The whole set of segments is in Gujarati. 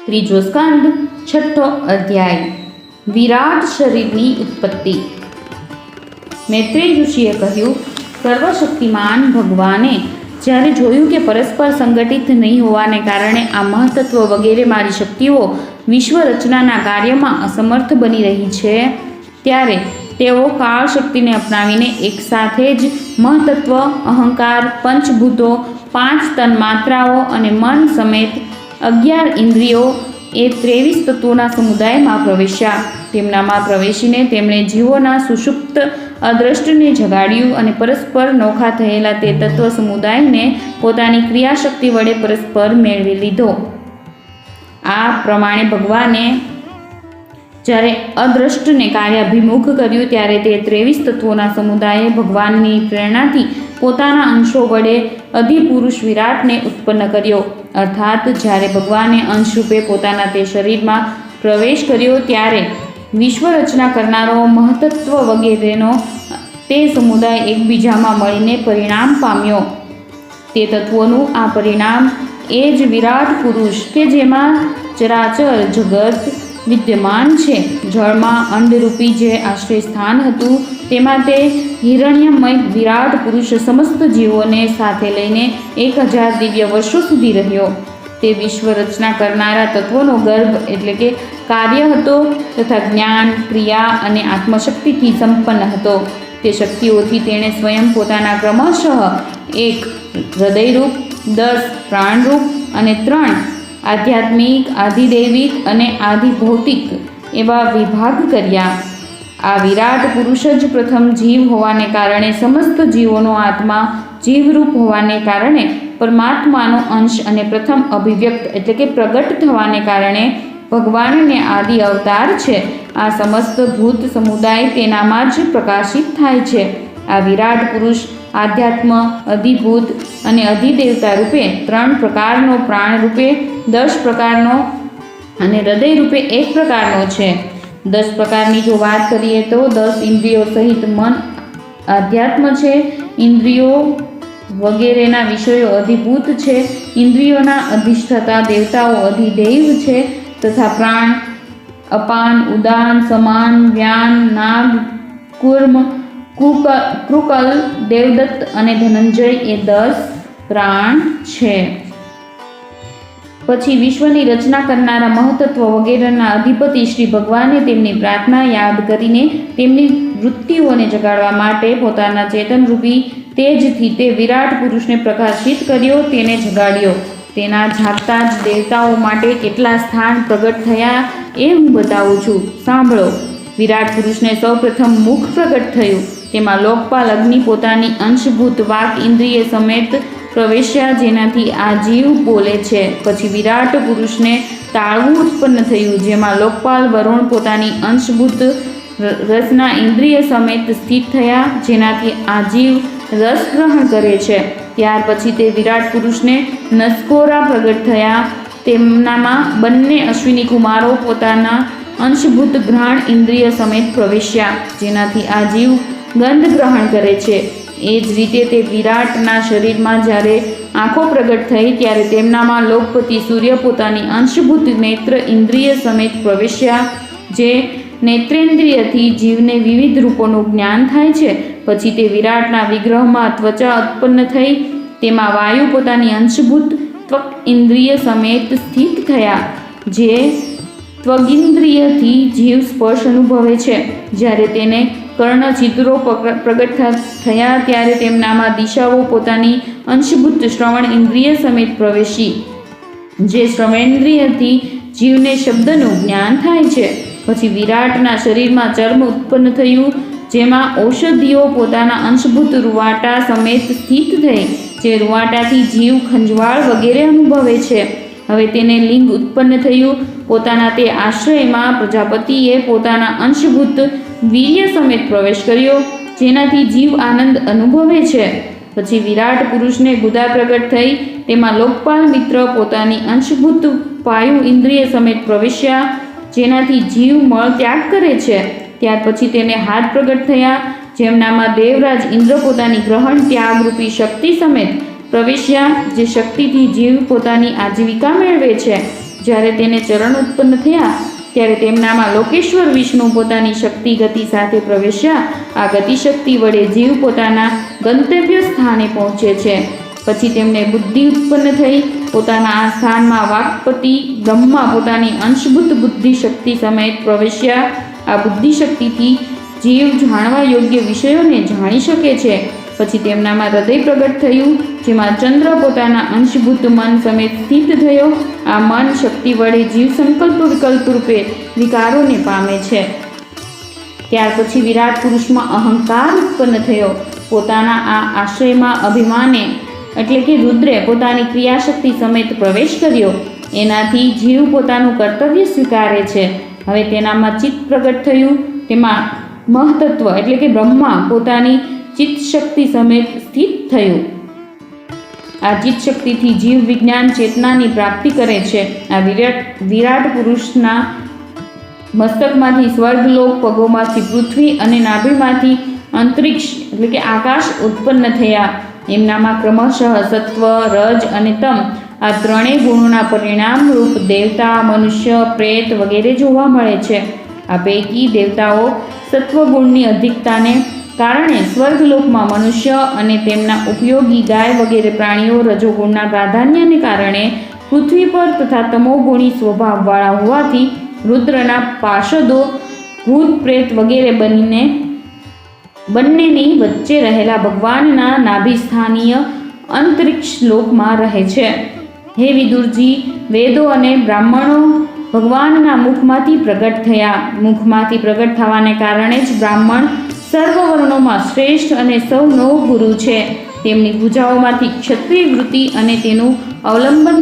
ત્રીજો સ્કંદ, છઠ્ઠો અધ્યાય. વિરાટ શરીરની ઉત્પત્તિ. મૈત્રેય ઋષિએ કહ્યું, સર્વશક્તિમાન ભગવાને જ્યારે જોયું કે પરસ્પર સંગઠિત નહીં હોવાને કારણે આ મહત્ત્વ વગેરે મારી શક્તિઓ વિશ્વ રચનાના કાર્યમાં અસમર્થ બની રહી છે, ત્યારે તેઓ કાળ શક્તિને અપનાવીને એકસાથે જ મહત્ત્વ, અહંકાર, પંચભૂતો, 5 તન્માત્રાઓ અને મન સમેત 11 ઇન્દ્રિયો એ 23 તત્વોના સમુદાયમાં પ્રવેશ્યા. તેમનામાં પ્રવેશીને તેમણે જીવોના સુષુપ્ત અદ્રષ્ટને જગાડ્યું અને પરસ્પર નોખા થયેલા તે તત્વ સમુદાયને પોતાની ક્રિયાશક્તિ વડે પરસ્પર મેળવી લીધો. આ પ્રમાણે ભગવાને જ્યારે અદ્રષ્ટને કાર્યાભિમુખ કર્યું ત્યારે તે 23 તત્વોના સમુદાયે ભગવાનની પ્રેરણાથી પોતાના અંશો વડે અધિપુરુષ વિરાટને ઉત્પન્ન કર્યો. અર્થાત જ્યારે ભગવાને અંશરૂપે પોતાના તે શરીરમાં પ્રવેશ કર્યો ત્યારે વિશ્વ રચના કરનારો મહત્ત્વ વગેરેનો તે સમુદાય એકબીજામાં મળીને પરિણામ પામ્યો. તે તત્વોનું આ પરિણામ એ જ વિરાટ પુરુષ કે જેમાં ચરાચર જગત વિદ્યમાન છે. જળમાં અંડરૂપી જે આશ્રય સ્થાન હતું તેમાં તે હિરણ્યમય વિરાટ પુરુષ સમસ્ત જીવોને સાથે લઈને 1000 દિવ્ય વર્ષો સુધી રહ્યો. તે વિશ્વ રચના કરનારા તત્વોનો ગર્ભ એટલે કે કાર્ય હતો તથા જ્ઞાન, ક્રિયા અને આત્મશક્તિથી સંપન્ન હતો. તે શક્તિઓથી તેણે સ્વયં પોતાના ક્રમશઃ 1 હૃદયરૂપ, 10 પ્રાણરૂપ અને 3 આધ્યાત્મિક, આધિદૈવિક અને આધિભૌતિક એવા વિભાગ કર્યા. આ વિરાટ પુરુષ જ પ્રથમ જીવ હોવાને કારણે સમસ્ત જીવોનો આત્મા જીવરૂપ હોવાને કારણે પરમાત્માનો અંશ અને પ્રથમ અભિવ્યક્ત એટલે કે પ્રગટ થવાને કારણે ભગવાનને આદિ અવતાર છે. આ સમસ્ત ભૂત સમુદાય તેનામાં જ પ્રકાશિત થાય છે. આ વિરાટ પુરુષ આધ્યાત્મ, અધિભૂત અને અધિદેવતા રૂપે 3 પ્રકારનો, પ્રાણ રૂપે 10 પ્રકારનો અને હૃદય રૂપે 1 પ્રકારનો છે. 10 પ્રકારની જો વાત કરીએ તો 10 ઇન્દ્રિયો સહિત મન આધ્યાત્મ છે. ઇન્દ્રિયો વગેરેના વિષયો અધિભૂત છે. ઇન્દ્રિયોના અધિષ્ઠાતા દેવતાઓ અધિદૈવ છે તથા પ્રાણ અપાન, ઉદાન, સમાન, વ્યાન, નાગ, કુર્મ, કૃકલ, દેવદત્ત અને ધનંજય એ 10 પ્રાણ છે. પછી વિશ્વની રચના કરનારા મહત્ત્વ વગેરેના અધિપતિ શ્રી ભગવાને તેમની પ્રાર્થના યાદ કરીને તેમની વૃત્તિઓને જગાડવા માટે પોતાના ચેતનરૂપી તેજથી તે વિરાટ પુરુષને પ્રકાશિત કર્યો, તેને જગાડ્યો. તેના જાગતા જ દેવતાઓ માટે કેટલા સ્થાન પ્રગટ થયા એ હું બતાવું છું, સાંભળો. વિરાટ પુરુષને સૌપ્રથમ મુખ પ્રગટ થયું. તેમાં લોકપાલ અગ્નિ પોતાની અંશભૂત વાક ઇન્દ્રિય સમેત પ્રવેશ્યા, જેનાથી આ જીવ બોલે છે. પછી વિરાટ પુરુષને તાળવું ઉત્પન્ન થયું, જેમાં લોકપાલ વરુણ પોતાની અંશભૂત રસના ઇન્દ્રિય સમેત સ્થિત થયા, જેનાથી આ જીવ રસ ગ્રહણ કરે છે. ત્યાર પછી તે વિરાટ પુરુષને નસકોરા પ્રગટ થયા. તેમનામાં બંને અશ્વિની કુમારો પોતાના અંશભૂત ઘ્રાણ ઇન્દ્રિય સમેત પ્રવેશ્યા, જેનાથી આ જીવ ગંધ ગ્રહણ કરે છે. એ જ રીતે તે વિરાટના શરીરમાં જ્યારે આંખો પ્રગટ થઈ ત્યારે તેમનામાં લોકપતિ સૂર્ય પોતાની અંશભૂત નેત્ર ઇન્દ્રિય સમેત પ્રવેશ્યા, જે નેત્રેન્દ્રિયથી જીવને વિવિધ રૂપોનું જ્ઞાન થાય છે. પછી તે વિરાટના વિગ્રહમાં ત્વચા ઉત્પન્ન થઈ, તેમાં વાયુ પોતાની અંશભૂત ત્વક ઇન્દ્રિય સમેત સ્થિત થયા, જે ત્વગિન્દ્રિયથી જીવ સ્પર્શ અનુભવે છે. જ્યારે તેને કર્ણ છિદ્રો પ્રગટ થયા ત્યારે તેમનામાં દિશાઓ પોતાની અંશભૂત શ્રવણ ઇન્દ્રિય સમેત પ્રવેશી, જે શ્રવણેન્દ્રિયથી જીવને શબ્દનું જ્ઞાન થાય છે. પછી વિરાટના શરીરમાં ચર્મ ઉત્પન્ન થયું, જેમાં ઔષધિઓ પોતાના અંશભૂત રૂવાટા સમેત સ્થિત થઈ, જે રૂવાટાથી જીવ ખંજવાળ વગેરે અનુભવે છે. હવે તેને લિંગ ઉત્પન્ન થયું. પોતાના તે આશ્રયમાં પ્રજાપતિએ પોતાના અંશભૂત વીર્ય સમેત પ્રવેશ કર્યો, જેનાથી જીવ આનંદ અનુભવે છે. પછી વિરાટ પુરુષને ગુદા પ્રગટ થઈ, તેમાં લોકપાલ મિત્ર પોતાની અંશભૂત વાયુ ઇન્દ્રિય સમેત પ્રવેશ્યા, જેનાથી જીવ મળ ત્યાગ કરે છે. ત્યાર પછી તેને હાથ પ્રગટ થયા, જેમનામાં દેવરાજ ઇન્દ્ર પોતાની ગ્રહણ ત્યાગરૂપી શક્તિ સમેત પ્રવેશ્યા, જે શક્તિથી જીવ પોતાની આજીવિકા મેળવે છે. જ્યારે તેને ચરણ ઉત્પન્ન થયા ત્યારે તેમનામાં લોકેશ્વર વિષ્ણુ પોતાની શક્તિ ગતિ સાથે પ્રવેશ્યા. આ ગતિશક્તિ વડે જીવ પોતાના ગંતવ્ય સ્થાને પહોંચે છે. પછી તેમને બુદ્ધિ ઉત્પન્ન થઈ. પોતાના આ સ્થાનમાં વાક્પતિ બ્રહ્મા પોતાની અંશભૂત બુદ્ધિ શક્તિ સમેત પ્રવેશ્યા. આ બુદ્ધિ શક્તિથી જીવ જાણવા યોગ્ય વિષયોને જાણી શકે છે. પછી તેમનામાં હૃદય પ્રગટ થયું, જેમાં ચંદ્ર પોતાના અંશભૂત મન સમેત સ્થિત થયો. આ મન શક્તિ વડે જીવ સંકલ્પ વિકલ્પ રૂપે વિકારોને પામે છે. ત્યાર પછી વિરાટ પુરુષમાં અહંકાર ઉત્પન્ન થયો. પોતાના આ આશ્રયમાં અભિમાને એટલે કે રુદ્રે પોતાની ક્રિયાશક્તિ સમેત પ્રવેશ કર્યો. એનાથી જીવ પોતાનું કર્તવ્ય સ્વીકારે છે. હવે તેનામાં ચિત્ત પ્રગટ થયું. તેમાં મહતત્વ એટલે કે બ્રહ્મા પોતાની ચિત્ત શક્તિ સમેત સ્થિત થયું. આ ચિત્ત શક્તિથી જીવ વિજ્ઞાન ચેતનાની પ્રાપ્તિ કરે છે. આ વિરાટ પુરુષના મસ્તકમાંથી સ્વર્ગલોક, પગોમાંથી પૃથ્વી અને નાભીમાંથી અંતરિક્ષ એટલે કે આકાશ ઉત્પન્ન થયા. એમનામાં ક્રમશઃ સત્વ, રજ અને તમ આ ત્રણેય ગુણોના પરિણામ રૂપ દેવતા, મનુષ્ય, પ્રેત વગેરે જોવા મળે છે. આ પૈકી દેવતાઓ સત્વગુણની અધિકતાને કારણે સ્વર્ગલોકમાં મનુષ્ય અને તેમના ઉપયોગી ગાય વગેરે પ્રાણીઓ રજોગુણના પ્રાધાન્યને કારણે પૃથ્વી પર તથા તમોગુણી સ્વભાવવાળા હોવાથી રુદ્રના પાર્ષદો ભૂત પ્રેત વગેરે બંનેની વચ્ચે રહેલા ભગવાનના નાભિસ્થાનીય અંતરિક્ષ લોકમાં રહે છે. હે વિદુરજી, વેદો અને બ્રાહ્મણો ભગવાનના મુખમાંથી પ્રગટ થયા. મુખમાંથી પ્રગટ થવાને કારણે જ બ્રાહ્મણ સર્વ વર્ણોમાં શ્રેષ્ઠ અને સૌનો ગુરુ છે. તેમની ભુજાઓમાંથી ક્ષત્રિય વૃત્તિ અને તેનું અવલંબન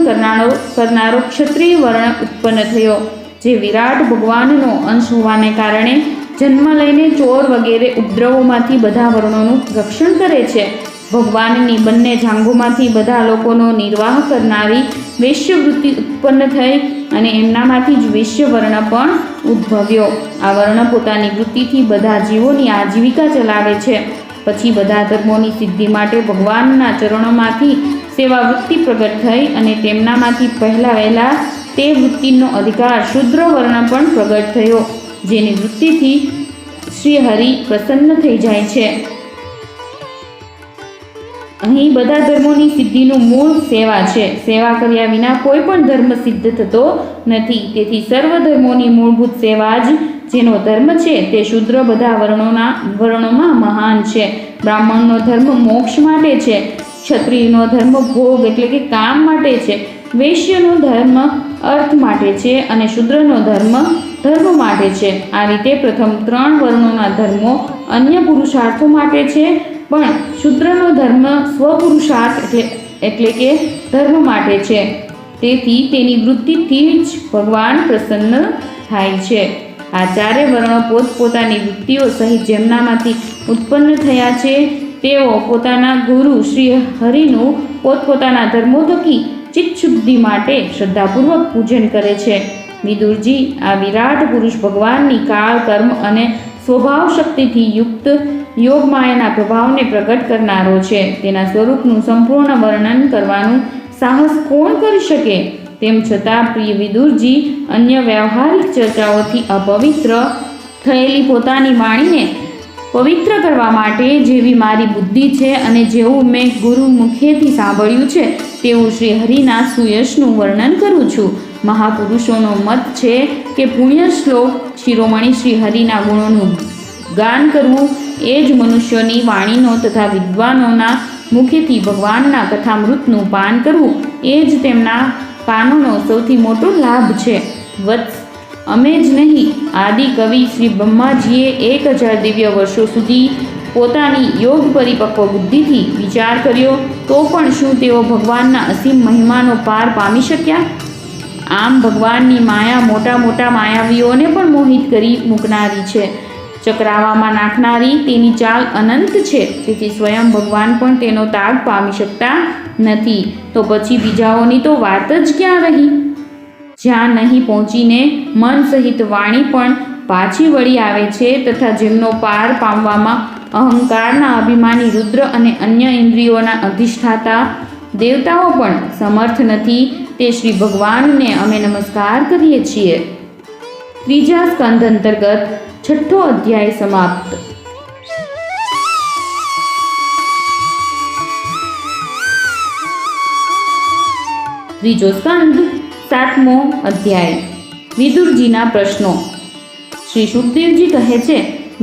કરનારો ક્ષત્રિય વર્ણ ઉત્પન્ન થયો, જે વિરાટ ભગવાનનો અંશ હોવાને કારણે જન્મ લઈને ચોર વગેરે ઉપદ્રવોમાંથી બધા વર્ણોનું રક્ષણ કરે છે. ભગવાનની બંને જાંઘોમાંથી બધા લોકોનો નિર્વાહ કરનારી વૈશ્યવૃત્તિ ઉત્પન્ન થઈ અને એમનામાંથી જ વૈશ્ય વર્ણ પણ ઉદ્ભવ્યો. આ વર્ણ પોતાની વૃત્તિથી બધા જીવોની આજીવિકા ચલાવે છે. પછી બધા ધર્મોની સિદ્ધિ માટે ભગવાનના ચરણોમાંથી સેવા વૃત્તિ પ્રગટ થઈ અને તેમનામાંથી વહેલા તે વૃત્તિનો અધિકાર શૂદ્ર વર્ણ પણ પ્રગટ થયો, જેની વૃત્તિથી શ્રી હરિ પ્રસન્ન થઈ જાય છે. અહીં બધા ધર્મોની સિદ્ધિનું મૂળ સેવા છે. સેવા કર્યા વિના કોઈ પણ ધર્મ સિદ્ધ થતો નથી. તેથી સર્વ ધર્મોની મૂળભૂત સેવા જ જેનો ધર્મ છે તે શૂદ્ર બધા વર્ણોમાં મહાન છે. બ્રાહ્મણનો ધર્મ મોક્ષ માટે છે, ક્ષત્રિયનો ધર્મ ભોગ એટલે કે કામ માટે છે, વૈશ્યનો ધર્મ અર્થ માટે છે અને શૂદ્રનો ધર્મ માટે છે. આ રીતે પ્રથમ 3 વર્ણોના ધર્મો અન્ય પુરુષાર્થો માટે છે, પણ શૂદ્રનો ધર્મ સ્વપુરુષાર્થ એટલે કે ધર્મ માટે છે. તેથી તેની વૃત્તિથી જ ભગવાન પ્રસન્ન થાય છે. આ ચારે વર્ણો પોતપોતાની વૃત્તિઓ સહિત જેમનામાંથી ઉત્પન્ન થયા છે તેઓ પોતાના ગુરુ શ્રી હરિનું પોતપોતાના ધર્મો થકી ચિત્તશુદ્ધિ માટે શ્રદ્ધાપૂર્વક પૂજન કરે છે. વિદુરજી, આ વિરાટ પુરુષ ભગવાનની કાળ, કર્મ અને સ્વભાવ શક્તિથી યુક્ત યોગમાયાના પ્રભાવને પ્રગટ કરનારો છે. તેના સ્વરૂપનું સંપૂર્ણ વર્ણન કરવાનું સાહસ કોણ કરી શકે? તેમ છતાં પ્રિય વિદુરજી, અન્ય વ્યવહારિક ચર્ચાઓથી અપવિત્ર થયેલી પોતાની વાણીને પવિત્ર કરવા માટે જેવી મારી બુદ્ધિ છે અને જેવું મેં ગુરુ મુખેથી સાંભળ્યું છે તેવું શ્રી હરિના સુયશનું વર્ણન કરું છું. મહાપુરુષોનો મત છે કે પુણ્ય શ્લોક શિરોમણી શ્રી હરિના ગુણોનું ગાન કરવું એ જ મનુષ્યોની વાણીનો તથા વિદ્વાનોના મુખેથી ભગવાનના કથામૃતનું પાન કરવું એ જ તેમના કાનોનો સૌથી મોટો લાભ છે. વત્સ, અમે જ નહીં, આદિ કવિ શ્રી બ્રહ્માજીએ 1000 દિવ્ય વર્ષો સુધી પોતાની યોગ પરિપક્વ બુદ્ધિથી વિચાર કર્યો તો પણ શું તેઓ ભગવાનના અસીમ મહિમાનો પાર પામી શક્યા? આમ ભગવાનની માયા મોટા મોટા માયાવીઓને પણ મોહિત કરી મૂકનારી છે, ચક્રાવામાં નાખનારી તેની ચાલ અનંત છે. તેથી સ્વયં ભગવાન પણ તેનો તાગ પામી શકતા નથી. તો પછી બીજાઓની તો વાત જ ક્યાં રહી? જ્યાં નહીં પહોંચીને મન સહિત વાણી પણ પાછી વળી આવે છે તથા જેમનો પાર પામવામાં અહંકારના અભિમાની રુદ્ર અને અન્ય ઇન્દ્રિયોના અધિષ્ઠાતા દેવતાઓ પણ સમર્થ નથી. તે શ્રી ભગવાનને અમે નમસ્કાર કરીએ છીએ. ત્રીજા સ્કંદ અંતર્ગત છઠ્ઠો અધ્યાય સમાપ્ત. ત્રીજો સ્કંદ સાતમો અધ્યાય. વિદુરજીના પ્રશ્નો. શ્રી સુખદેવજી કહે છે,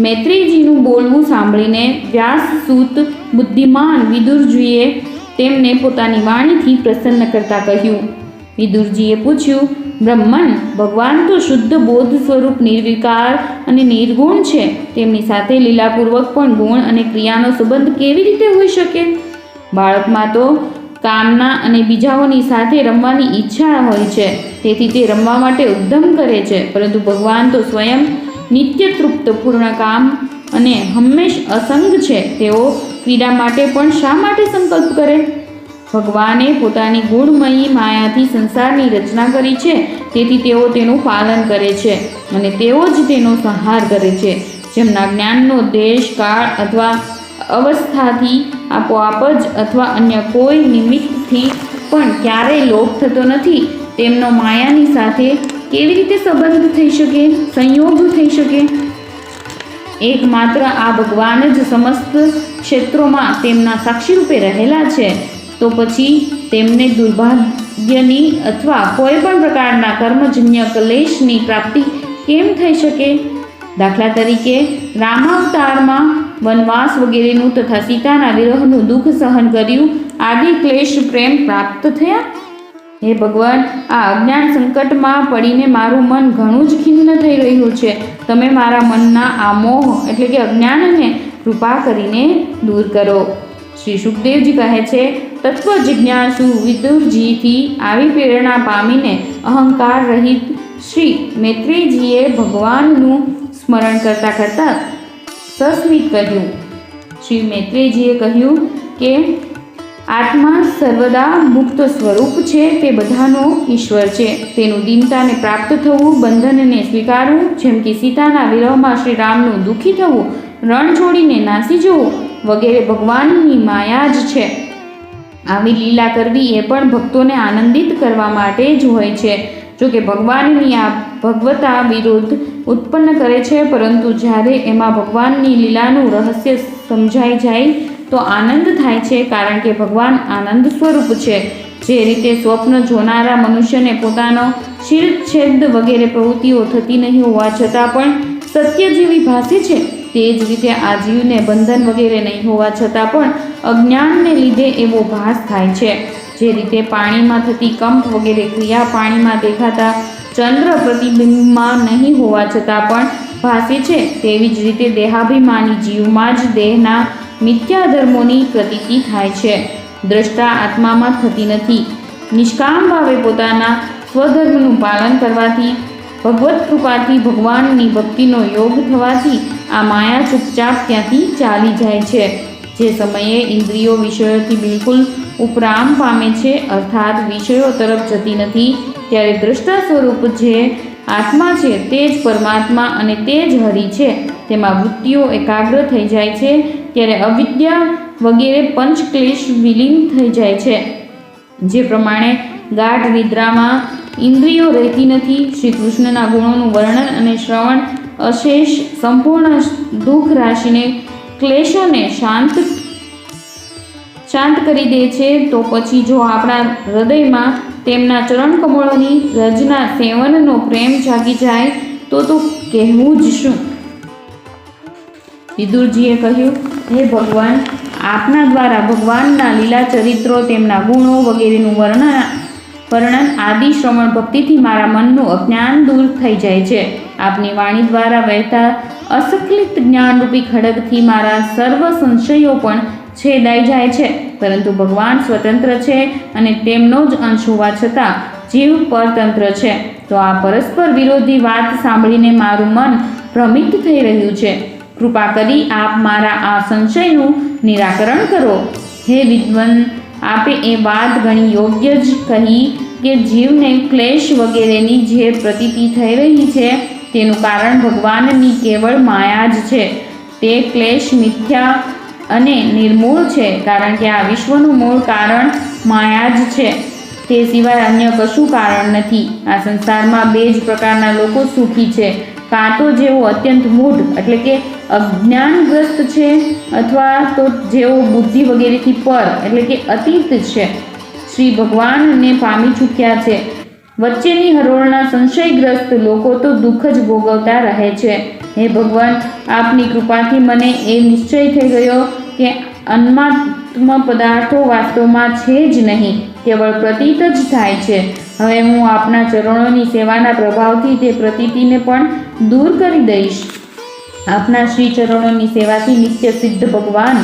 મૈત્રેયજીનું બોલવું સાંભળીને વ્યાસસૂત બુદ્ધિમાન વિદુરજીએ તેમને પોતાની વાણીથી પ્રસન્ન કરતા કહ્યું. વિદુરજીએ પૂછ્યું, બ્રહ્મન, ભગવાન તો શુદ્ધ બોધ સ્વરૂપ નિર્વિકાર અને નિર્ગુણ છે. તેમની સાથે લીલાપૂર્વક પણ ગુણ અને ક્રિયાનો સંબંધ કેવી રીતે હોઈ શકે? બાળકમાં તો કામના અને બીજાઓની સાથે રમવાની ઈચ્છા હોય છે, તેથી તે રમવા માટે ઉદ્યમ કરે છે. પરંતુ ભગવાન તો સ્વયં નિત્ય તૃપ્ત, પૂર્ણ કામ અને હંમેશ અસંગ છે. તેઓ ક્રીડા માટે પણ શા માટે સંકલ્પ કરે? ભગવાને પોતાની ગુણમયી માયાથી સંસારની રચના કરી છે, તેથી તેઓ તેનું પાલન કરે છે અને તેઓ જ તેનો સંહાર કરે છે. જેમના જ્ઞાનનો દેશ, કાળ અથવા અવસ્થાથી આપોઆપ જ અથવા અન્ય કોઈ નિમિત્તથી પણ ક્યારેય લોપ થતો નથી, તેમનો માયાની સાથે કેવી રીતે સંબંધ થઈ શકે, સંયોગ થઈ શકે? એકમાત્ર આ ભગવાન જ સમસ્ત ક્ષેત્રોમાં તેમના સાક્ષી રૂપે રહેલા છે. તો પછી તેમને દુર્ભાગ્યની અથવા કોઈ પણ પ્રકારના કર્મજન્ય ક્લેશની પ્રાપ્તિ કેમ થઈ શકે? દાખલા તરીકે રામાવતારમાં વનવાસ વગેરેનું તથા સીતાના વિરહનું દુઃખ સહન કર્યું, આદિ ક્લેશ પ્રેમ પ્રાપ્ત થયા? હે ભગવાન, આ અજ્ઞાન સંકટમાં પડીને મારું મન ઘણું જ ખિન્ન થઈ રહ્યું છે. તમે મારા મનના આ મોહ એટલે કે અજ્ઞાનને કૃપા કરીને દૂર કરો. શ્રી સુખદેવજી કહે છે, તત્વ જિજ્ઞાસુ વિદુરજીથી આવી પ્રેરણા પામીને અહંકાર રહિત શ્રી મૈત્રેયજીએ ભગવાનનું સ્મરણ કરતા કરતા સસ્મિત કહ્યું. શ્રી મૈત્રેયજીએ કહ્યું કે આત્મા સર્વદા મુક્ત સ્વરૂપ છે, તે બધાનો ઈશ્વર છે. તેનું દીનતાને પ્રાપ્ત થવું, બંધનને સ્વીકારવું, જેમ કે સીતાના વિરહમાં શ્રી રામનું દુઃખી થવું, રણ છોડીને નાસી જવું વગેરે ભગવાનની માયા જ છે. આવી લીલા કરવી એ પણ ભક્તોને આનંદિત કરવા માટે જ હોય છે. જો કે ભગવાનની આ ભગવતા વિરોધ ઉત્પન્ન કરે છે, પરંતુ જ્યારે એમાં ભગવાનની લીલાનું રહસ્ય સમજાઈ જાય તો આનંદ થાય છે, કારણ કે ભગવાન આનંદ સ્વરૂપ છે. જે રીતે સ્વપ્ન જોનારા મનુષ્યને પોતાનો શિરચ્છેદ વગેરે પ્રવૃત્તિઓ થતી નહીં હોવા છતાં પણ સત્ય જેવી ભાસે છે, તે જ રીતે આ જીવને બંધન વગેરે નહીં હોવા છતાં પણ અજ્ઞાનને લીધે એવો ભાસ થાય છે. જે રીતે પાણીમાં થતી કંપ વગેરે ક્રિયા પાણીમાં દેખાતા ચંદ્ર પ્રતિબિંબમાં નહીં હોવા છતાં પણ ભાસે છે, તેવી જ રીતે દેહાભિમાની જીવમાં જ દેહના મિથ્યા ધર્મોની પ્રતીતિ થાય છે. દ્રષ્ટા આત્મામાં થતી નથી. નિષ્કામ ભાવે પોતાના સ્વધર્મનું પાલન કરવાથી, ભગવત કૃપાથી ભગવાનની ભક્તિનો યોગ થવાથી આ માયા ચૂપચાપ ત્યાંથી ચાલી જાય છે. જે સમયે ઇન્દ્રિયો વિષયોથી બિલકુલ ઉપરામ પામે છે, અર્થાત વિષયો તરફ જતી નથી, ત્યારે દ્રષ્ટા સ્વરૂપ જે આત્મા છે તે જ પરમાત્મા અને તે જ હરિ છે, તેમાં વૃત્તિઓ એકાગ્ર થઈ જાય છે. ત્યારે અવિદ્યા વગેરે પંચક્લેશ વિલીન થઈ જાય છે. જે પ્રમાણે ગાઢ નિદ્રામાં ઇન્દ્રિયો રહેતી નથી, શ્રી કૃષ્ણના ગુણોનું વર્ણન અને શ્રવણ અશેષ સંપૂર્ણ દુઃખ રાશિને ક્લેશોને શાંત કરી દે છે, તો પછી જો આપણા હૃદયમાં તેમના ચરણ કમળોની રજના સેવનનો પ્રેમ જાગી જાય તો કહેવું જ શું? વિદુરજીએ કહ્યું, હે ભગવાન, આપના દ્વારા ભગવાનના લીલા ચરિત્રો, તેમના ગુણો વગેરેનું વર્ણન આદિ શ્રવણ ભક્તિથી મારા મનનું અજ્ઞાન દૂર થઈ જાય છે. આપની વાણી દ્વારા વહેતા અસકલિત જ્ઞાનરૂપી ખડગથી મારા સર્વ સંશયો પણ છેદાઈ જાય છે. પરંતુ ભગવાન સ્વતંત્ર છે અને તેમનો જ અંશ હોવા છતાં જીવ પરતંત્ર છે. તો આ પરસ્પર વિરોધી વાત સાંભળીને મારું મન ભ્રમિત થઈ રહ્યું છે. કૃપા કરી આપ મારા આ સંશયનું નિરાકરણ કરો. હે વિદ્વન, આપે એ વાત ઘણી યોગ્ય જ કહી કે જીવને ક્લેશ વગેરેની જે પ્રતીતિ થઈ રહી છે તેનું કારણ ભગવાનની કેવળ માયા જ છે. તે ક્લેશ મિથ્યા અને નિર્મૂળ છે, કારણ કે આ વિશ્વનું મૂળ કારણ માયા જ છે. તે સિવાય અન્ય કશું કારણ નથી. આ સંસારમાં બે જ પ્રકારના લોકો સુખી છે, કાં તો જેઓ અત્યંત મૂઢ એટલે કે અજ્ઞાનગ્રસ્ત છે, અથવા તો જેઓ બુદ્ધિ વગેરેથી પર એટલે કે અતીત છે, શ્રી ભગવાનને પામી ચૂક્યા છે. વચ્ચેની હરોળના સંશયગ્રસ્ત લોકો તો દુઃખ જ ભોગવતા રહે છે. હે ભગવાન, આપની કૃપાથી મને એ નિશ્ચય થઈ ગયો કે અનાત્મ પદાર્થો વાસ્તવમાં છે જ નહીં, કેવળ પ્રતીત જ થાય છે. હવે હું આપના ચરણોની સેવાના પ્રભાવથી તે પ્રતીતિને પણ દૂર કરી દઈશ. આપના શ્રી ચરણોની સેવાથી નિત્ય સિદ્ધ ભગવાન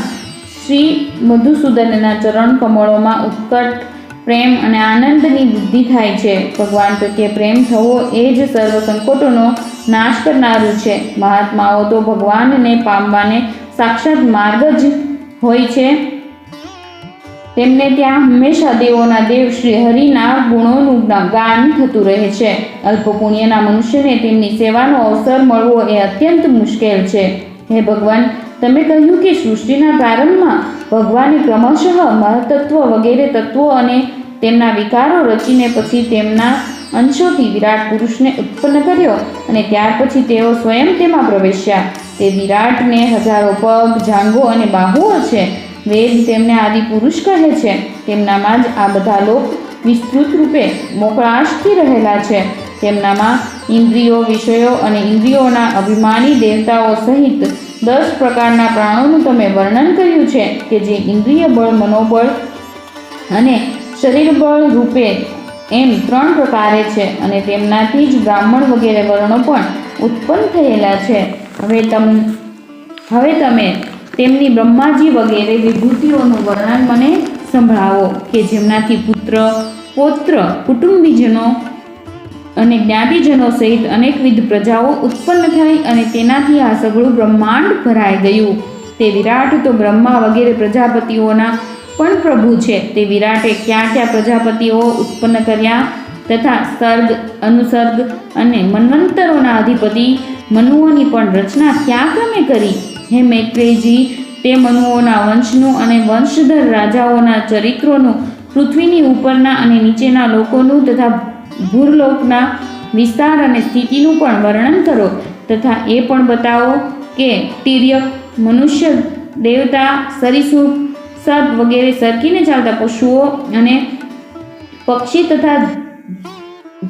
શ્રી મધુસૂદનના ચરણ કમળોમાં ઉત્કટ પ્રેમ અને આનંદની વૃદ્ધિ થાય છે. ભગવાન પ્રત્યે પ્રેમ થવો એ જ સર્વ સંકટોનો નાશ કરનારું છે. મહાત્માઓ તો ભગવાનને પામવાને સાક્ષાત માર્ગ જ હોય છે. તેમને ત્યાં હંમેશા દેવોના દેવ શ્રી હરિના ગુણોનું ગાન થતું રહે છે. અલ્પ પુણ્યના મનુષ્યને તેમની સેવાનો અવસર મળવો એ અત્યંત મુશ્કેલ છે. હે ભગવાન, તમે કહ્યું કે સૃષ્ટિના પ્રારંભમાં ભગવાને ક્રમશઃ મહત્તત્વ વગેરે તત્વો અને તેમના વિકારો રચીને પછી તેમના અંશોથી વિરાટ પુરુષને ઉત્પન્ન કર્યો અને ત્યાર પછી તેઓ સ્વયં તેમાં પ્રવેશ્યા. તે વિરાટને હજારો પગ, જાંઘો અને બાહુઓ છે. વેદ તેમને આદિ પુરુષ કહે છે. તેમનામાં જ આ બધા લોક વિસ્તૃત રૂપે મોકળાશથી રહેલા છે. તેમનામાં ઇન્દ્રિયો, વિષયો અને ઇન્દ્રિયોના અભિમાની દેવતાઓ સહિત 10 પ્રકારના પ્રાણોનું તમે વર્ણન કર્યું છે કે જે ઇન્દ્રિય બળ, મનોબળ અને શરીર બળ રૂપે એમ 3 પ્રકારે છે અને તેમનાથી જ બ્રાહ્મણ વગેરે વર્ણો પણ ઉત્પન્ન થયેલા છે. હવે તમે તેમની બ્રહ્માજી વગેરે વિભૂતિઓનું વર્ણન મને સંભળાવો કે જેમનાથી પુત્ર, પૌત્ર, કુટુંબીજનો અને જ્ઞાતિજનો સહિત અનેકવિધ પ્રજાઓ ઉત્પન્ન થઈ અને તેનાથી આ સઘળું બ્રહ્માંડ ભરાઈ ગયું. તે વિરાટ તો બ્રહ્મા વગેરે પ્રજાપતિઓના પણ પ્રભુ છે. તે વિરાટે ક્યાં ક્યાં પ્રજાપતિઓ ઉત્પન્ન કર્યા તથા સર્ગ, અનુસર્ગ અને મન્વંતરોના અધિપતિ મનુઓની પણ રચના ક્યાં ક્રમે કરી. હે મૈત્રેયજી, તે મનુઓના વંશનું અને વંશધર રાજાઓના ચરિત્રોનું, પૃથ્વીની ઉપરના અને નીચેના લોકોનું તથા ભૂરલોકના વિસ્તાર અને સ્થિતિનું પણ વર્ણન કરો તથા એ પણ બતાવો કે તિર્યક, મનુષ્ય, દેવતા, સરીસૃપ, સર્પ વગેરે સરકીને ચાલતા પશુઓ અને પક્ષી તથા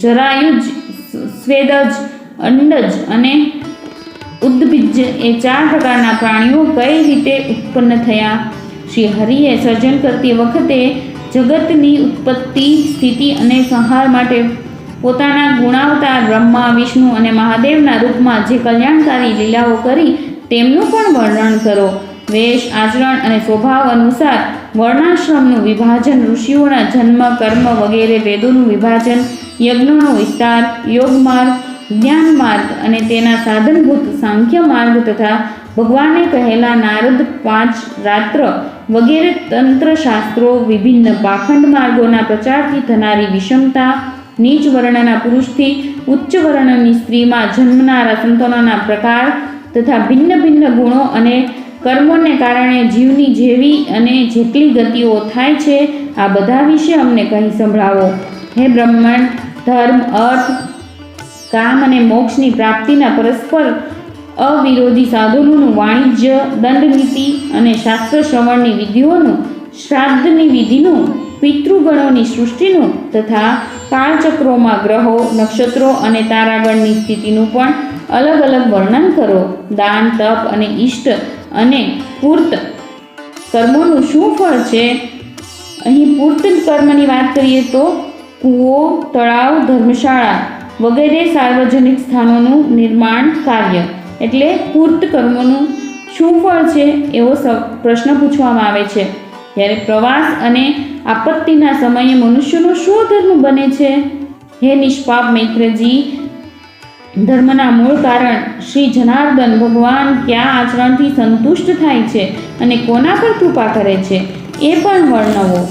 જરાયુજ, સ્વેદજ, અંડજ અને ઉદ્ભિજ એ 4 પ્રકારના પ્રાણીઓ કઈ રીતે ઉત્પન્ન થયા. શ્રી હરિએ સર્જન કરતી વખતે જગતની ઉત્પત્તિ, સ્થિતિ અને સંહાર માટે પોતાના ગુણાવતાર બ્રહ્મા, વિષ્ણુ અને મહાદેવના રૂપમાં જે કલ્યાણકારી લીલાઓ કરી તેમનું પણ વર્ણન કરો. વેશ, આચરણ અને સ્વભાવ અનુસાર વર્ણાશ્રમનું વિભાજન, ઋષિઓના જન્મ, કર્મ વગેરે, વેદોનું વિભાજન, યજ્ઞોનો વિસ્તાર, યોગ માર્ગ, જ્ઞાન માર્ગ અને તેના સાધનભૂત સાંખ્ય માર્ગ તથા ભગવાને કહેલા નારદ 5 રાત્ર વગેરે તંત્રશાસ્ત્રો, વિભિન્ન પાખંડ માર્ગોના પ્રચારથી થનારી વિષમતા, નીચ વર્ણના પુરુષથી ઉચ્ચ વર્ણની સ્ત્રીમાં જન્મનારા સંતાનોના પ્રકાર તથા ભિન્ન ભિન્ન ગુણો અને કર્મોને કારણે જીવની જેવી અને જેટલી ગતિઓ થાય છે આ બધા વિશે અમને કહી સંભળાવો. હે બ્રહ્માંડ, ધર્મ, અર્થ, કામ અને મોક્ષની પ્રાપ્તિના પરસ્પર અવિરોધી સાધનોનું વાણિજ્ય, દંડનીતિ અને શાસ્ત્ર શ્રવણની વિધિઓનું, શ્રાદ્ધની વિધિનું, પિતૃગણોની સૃષ્ટિનું તથા કાળચક્રોમાં ગ્રહો, નક્ષત્રો અને તારાગણની સ્થિતિનું પણ અલગ અલગ વર્ણન કરો. દાન, તપ અને ઇષ્ટ અને પૂર્ત કર્મોનું શું ફળ છે? અહીં પૂર્ત કર્મની વાત કરીએ તો કૂવો, તળાવ, ધર્મશાળા વગેરે સાર્વજનિક સ્થાનોનું નિર્માણ કાર્ય એટલે પૂર્ત કર્મોનું શું ફળ છે એવો પ્રશ્ન પૂછવામાં આવે છે. ત્યારે પ્રવાસ અને આપત્તિના સમયે મનુષ્યનો શું ધર્મ બને છે? હે નિષ્પાપ મૈત્રજી, ધર્મના મૂળ કારણ શ્રી જનાર્દન ભગવાન કયા આચરણથી સંતુષ્ટ થાય છે અને કોના પર કૃપા કરે છે એ પણ વર્ણવો.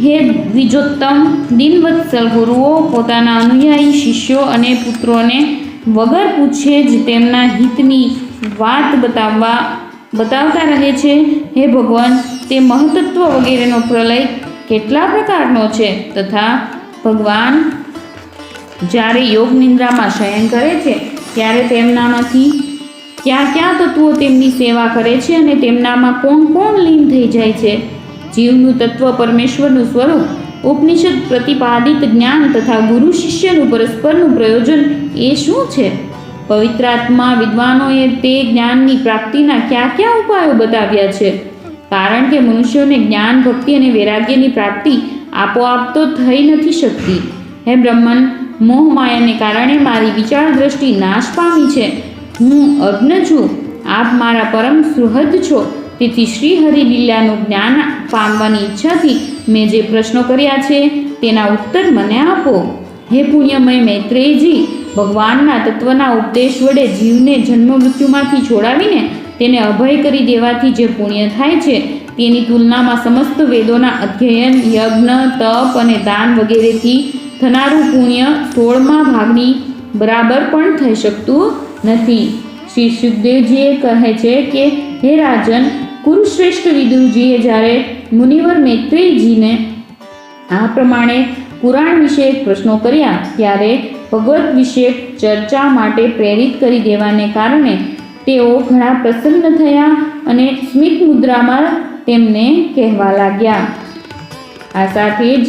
હે દ્વિજોત્તમ, દિનવત્સલ ગુરુઓ પોતાના અનુયાયી શિષ્યો અને પુત્રોને વગર પૂછે જ તેમના હિતની વાત બતાવતા રહે છે. હે ભગવાન, તે મહત્ત્વ વગેરેનો પ્રલય કેટલા પ્રકારનો છે તથા ભગવાન જ્યારે યોગ નિંદ્રામાં શયન કરે છે ત્યારે તેમનામાંથી કયા કયા તત્વો તેમની સેવા કરે છે અને તેમનામાં કોણ કોણ લીન થઈ જાય છે. જીવનું તત્વ પરમેશ્વરનું સ્વરૂપ, ઉપનિષદ પ્રતિપાદિત જ્ઞાન તથા ગુરુ શિષ્યનું પરસ્પરનું પ્રયોજન એ શું છે? પવિત્રાત્મા વિદ્વાનોએ તે જ્ઞાનની પ્રાપ્તિના કયા કયા ઉપાયો બતાવ્યા છે? કારણ કે મનુષ્યોને જ્ઞાન, ભક્તિ અને વૈરાગ્યની પ્રાપ્તિ આપોઆપ તો થઈ નથી શકતી. હે બ્રહ્મન, મોહમાયાને કારણે મારી વિચાર દ્રષ્ટિ નાશ પામી છે. હું અજ્ઞ છું, આપ મારા પરમ સુહૃદ છો. તેથી શ્રી હરિ લીલાનું જ્ઞાન પામવાની ઈચ્છાથી મેં જે પ્રશ્નો કર્યા છે તેના ઉત્તર મને આપો. હે પુણ્યમય મૈત્રેયજી, ભગવાનના તત્વના ઉપદેશ વડે જીવને જન્મ મૃત્યુમાંથી છોડાવીને તેને અભય કરી દેવાથી જે પુણ્ય થાય છે તેની તુલનામાં સમસ્ત વેદોના અધ્યયન, યજ્ઞ, તપ અને દાન વગેરેથી થનારું પુણ્ય 16મા ભાગની બરાબર પણ થઈ શકતું નથી. શ્રી સુખદેવજીએ કહે છે કે હે રાજન, કુરુશ્રેષ્ઠ વિદુરજીએ જ્યારે મુનિવર મૈત્રેયજીને આ પ્રમાણે પુરાણ વિષયક પ્રશ્નો કર્યા ત્યારે ભગવદ્ વિષયક ચર્ચા માટે પ્રેરિત કરી દેવાને કારણે તેઓ ઘણા પ્રસન્ન થયા અને સ્મિત મુદ્રામાં તેમને કહેવા લાગ્યા. આ સાથે જ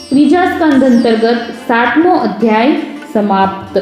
ત્રીજા સ્કંદ અંતર્ગત 7મો અધ્યાય સમાપ્ત.